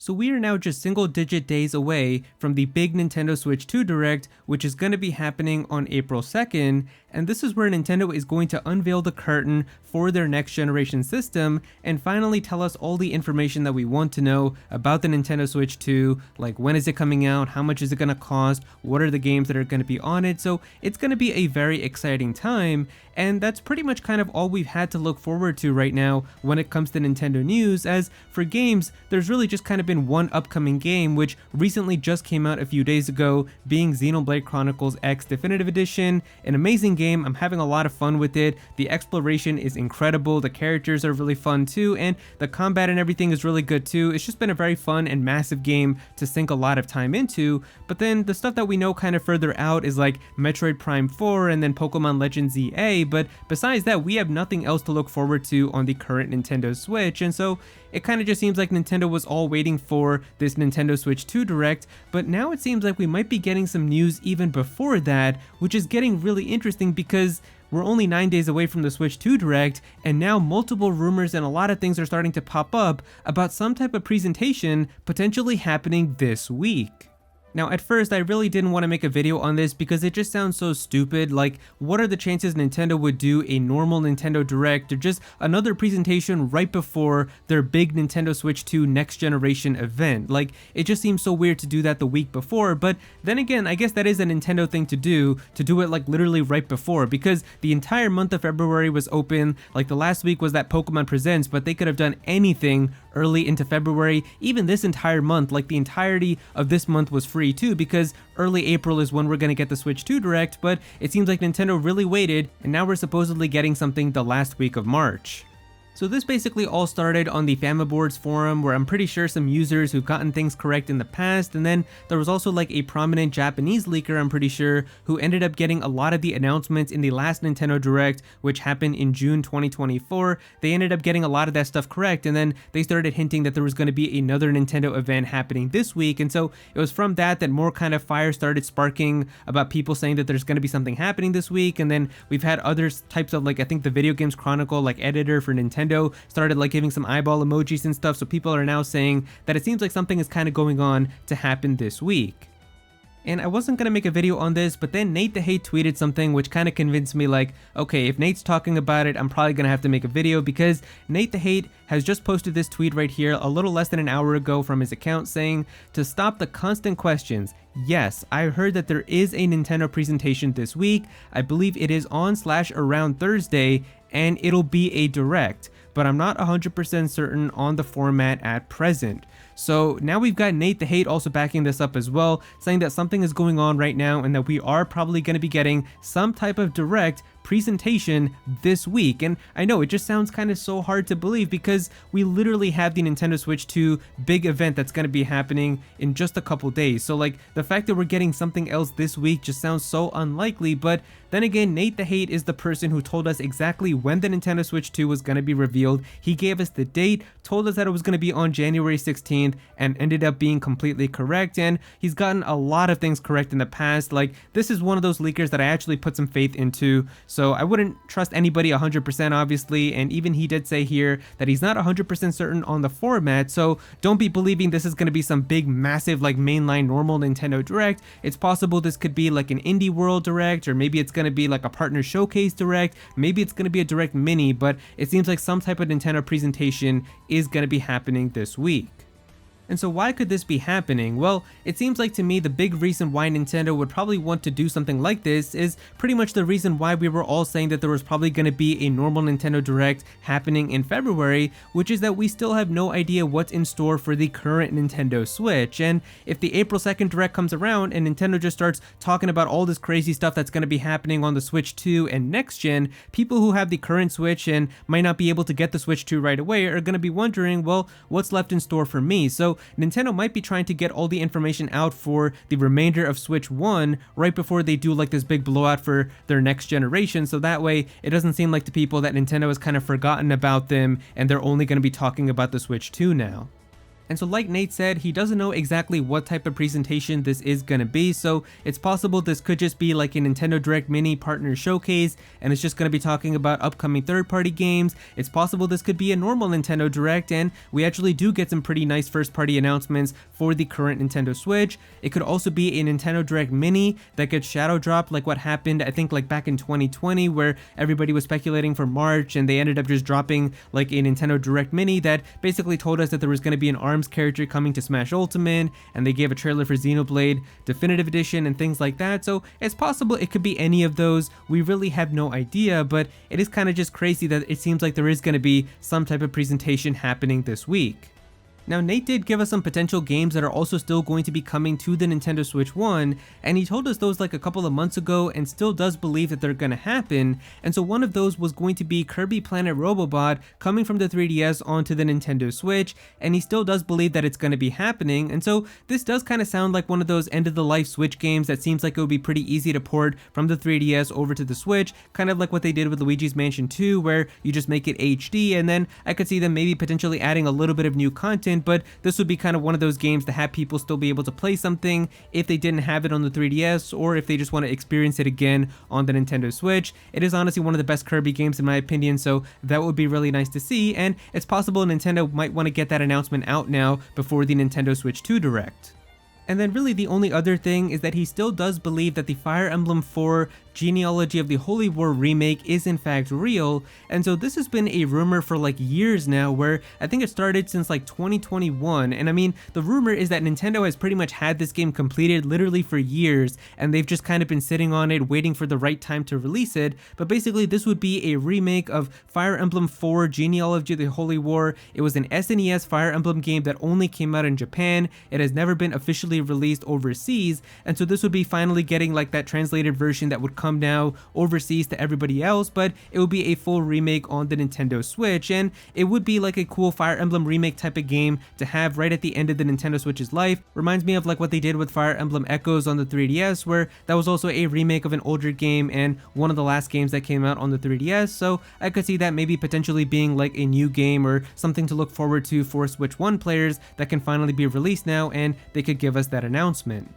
So we are now just single-digit days away from the big Nintendo Switch 2 Direct, which is going to be happening on April 2nd, and this is where Nintendo is going to unveil the curtain for their next generation system and finally tell us all the information that we want to know about the Nintendo Switch 2, like when is it coming out, how much is it going to cost, what are the games that are going to be on it. So it's going to be a very exciting time, and that's pretty much kind of all we've had to look forward to right now when it comes to Nintendo news, as for games, there's really just kind of been one upcoming game which recently just came out a few days ago, being Xenoblade Chronicles X Definitive Edition. An amazing game, I'm having a lot of fun with it, the exploration is incredible, the characters are really fun too, and the combat and everything is really good too. It's just been a very fun and massive game to sink a lot of time into. But then the stuff that we know kind of further out is like Metroid Prime 4 and then Pokemon Legends ZA, but besides that we have nothing else to look forward to on the current Nintendo Switch, and so it kind of just seems like Nintendo was all waiting for this Nintendo Switch 2 Direct, but now it seems like we might be getting some news even before that, which is getting really interesting because we're only 9 days away from the Switch 2 Direct, and now multiple rumors and a lot of things are starting to pop up about some type of presentation potentially happening this week. Now at first I really didn't want to make a video on this because it just sounds so stupid. Like, what are the chances Nintendo would do a normal Nintendo Direct or just another presentation right before their big Nintendo Switch 2 next generation event? Like, it just seems so weird to do that the week before, but then again I guess that is a Nintendo thing to do it like literally right before, because the entire month of February was open. Like, the last week was that Pokemon Presents, but they could have done anything early into February. Even this entire month, like the entirety of this month was free too, because early April is when we're gonna get the Switch 2 Direct, but it seems like Nintendo really waited, and now we're supposedly getting something the last week of March. So this basically all started on the Famiboards forum, where I'm pretty sure some users who've gotten things correct in the past, and then there was also like a prominent Japanese leaker, I'm pretty sure, who ended up getting a lot of the announcements in the last Nintendo Direct, which happened in June 2024. They ended up getting a lot of that stuff correct, and then they started hinting that there was going to be another Nintendo event happening this week, and so it was from that more kind of fire started sparking about people saying that there's going to be something happening this week. And then we've had other types of, like, I think the Video Games Chronicle like editor for Nintendo started like giving some eyeball emojis and stuff, so people are now saying that it seems like something is kind of going on to happen this week. And I wasn't going to make a video on this, but then Nate the Hate tweeted something which kind of convinced me, like, okay, if Nate's talking about it, I'm probably going to have to make a video, because Nate the Hate has just posted this tweet right here a little less than an hour ago from his account saying, "To stop the constant questions, yes, I heard that there is a Nintendo presentation this week. I believe it is on/around Thursday, and it'll be a Direct, but I'm not 100% certain on the format at present." So now we've got Nate the Hate also backing this up as well, saying that something is going on right now and that we are probably going to be getting some type of Direct presentation this week. And I know it just sounds kind of so hard to believe, because we literally have the Nintendo Switch 2 big event that's going to be happening in just a couple days. So like, the fact that we're getting something else this week just sounds so unlikely. But then again, Nate the Hate is the person who told us exactly when the Nintendo Switch 2 was going to be revealed. He gave us the date, told us that it was going to be on January 16th, and ended up being completely correct. And he's gotten a lot of things correct in the past. Like, this is one of those leakers that I actually put some faith into. So I wouldn't trust anybody 100% obviously, and even he did say here that he's not 100% certain on the format, so don't be believing this is going to be some big massive like mainline normal Nintendo Direct. It's possible this could be like an Indie World Direct, or maybe it's going to be like a partner showcase Direct, maybe it's going to be a Direct Mini, but it seems like some type of Nintendo presentation is going to be happening this week. And so why could this be happening? Well, it seems like to me the big reason why Nintendo would probably want to do something like this is pretty much the reason why we were all saying that there was probably going to be a normal Nintendo Direct happening in February, which is that we still have no idea what's in store for the current Nintendo Switch. And if the April 2nd Direct comes around and Nintendo just starts talking about all this crazy stuff that's going to be happening on the Switch 2 and next gen, people who have the current Switch and might not be able to get the Switch 2 right away are going to be wondering, well, what's left in store for me? So Nintendo might be trying to get all the information out for the remainder of Switch 1 right before they do like this big blowout for their next generation, so that way it doesn't seem like to people that Nintendo has kind of forgotten about them and they're only going to be talking about the Switch 2 now. And so like Nate said, he doesn't know exactly what type of presentation this is gonna be, so it's possible this could just be like a Nintendo Direct Mini Partner Showcase, and it's just gonna be talking about upcoming third-party games. It's possible this could be a normal Nintendo Direct, and we actually do get some pretty nice first-party announcements for the current Nintendo Switch. It could also be a Nintendo Direct Mini that gets shadow dropped, like what happened, I think, like back in 2020, where everybody was speculating for March, and they ended up just dropping like a Nintendo Direct Mini that basically told us that there was gonna be an ARMS character coming to Smash Ultimate, and they gave a trailer for Xenoblade Definitive Edition and things like that. So it's possible it could be any of those. We really have no idea, but it is kind of just crazy that it seems like there is going to be some type of presentation happening this week. Now, Nate did give us some potential games that are also still going to be coming to the Nintendo Switch 1, and he told us those like a couple of months ago and still does believe that they're gonna happen. And so one of those was going to be Kirby Planet Robobot coming from the 3DS onto the Nintendo Switch, and he still does believe that it's gonna be happening. And so this does kind of sound like one of those end-of-the-life Switch games that seems like it would be pretty easy to port from the 3DS over to the Switch, kind of like what they did with Luigi's Mansion 2, where you just make it HD, and then I could see them maybe potentially adding a little bit of new content, but this would be kind of one of those games to have people still be able to play something if they didn't have it on the 3DS, or if they just want to experience it again on the Nintendo Switch. It is honestly one of the best Kirby games in my opinion, so that would be really nice to see, and it's possible Nintendo might want to get that announcement out now before the Nintendo Switch 2 Direct. And then really the only other thing is that he still does believe that the Fire Emblem 4 Genealogy of the Holy War remake is in fact real, and so this has been a rumor for like years now, where I think it started since like 2021, and I mean, the rumor is that Nintendo has pretty much had this game completed literally for years, and they've just kind of been sitting on it waiting for the right time to release it. But basically this would be a remake of Fire Emblem 4 Genealogy of the Holy War. It was an SNES Fire Emblem game that only came out in Japan. It has never been officially released overseas, and so this would be finally getting like that translated version that would come now overseas to everybody else, but it would be a full remake on the Nintendo Switch, and it would be like a cool Fire Emblem remake type of game to have right at the end of the Nintendo Switch's life. Reminds me of like what they did with Fire Emblem Echoes on the 3DS, where that was also a remake of an older game and one of the last games that came out on the 3DS, so I could see that maybe potentially being like a new game or something to look forward to for Switch 1 players that can finally be released now, and they could give us that announcement.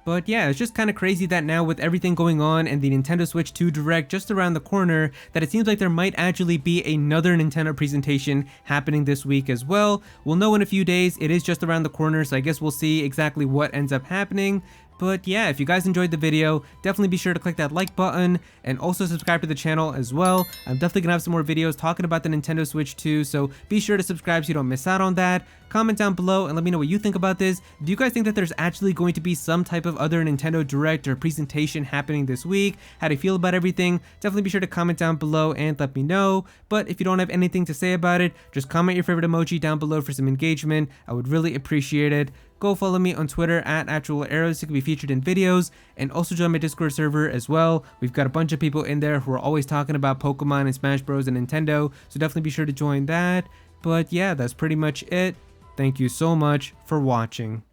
But yeah, it's just kind of crazy that now with everything going on and the Nintendo Switch 2 Direct just around the corner, that it seems like there might actually be another Nintendo presentation happening this week as well. We'll know in a few days. It is just around the corner, so I guess we'll see exactly what ends up happening. But yeah, if you guys enjoyed the video, definitely be sure to click that like button and also subscribe to the channel as well. I'm definitely gonna have some more videos talking about the Nintendo Switch 2, so be sure to subscribe so you don't miss out on that. Comment down below and let me know what you think about this. Do you guys think that there's actually going to be some type of other Nintendo Direct or presentation happening this week? How do you feel about everything? Definitely be sure to comment down below and let me know. But if you don't have anything to say about it, just comment your favorite emoji down below for some engagement. I would really appreciate it. Go follow me on Twitter at @Aero so you can be featured in videos, and also join my Discord server as well. We've got a bunch of people in there who are always talking about Pokemon and Smash Bros and Nintendo, so definitely be sure to join that. But yeah, that's pretty much it. Thank you so much for watching.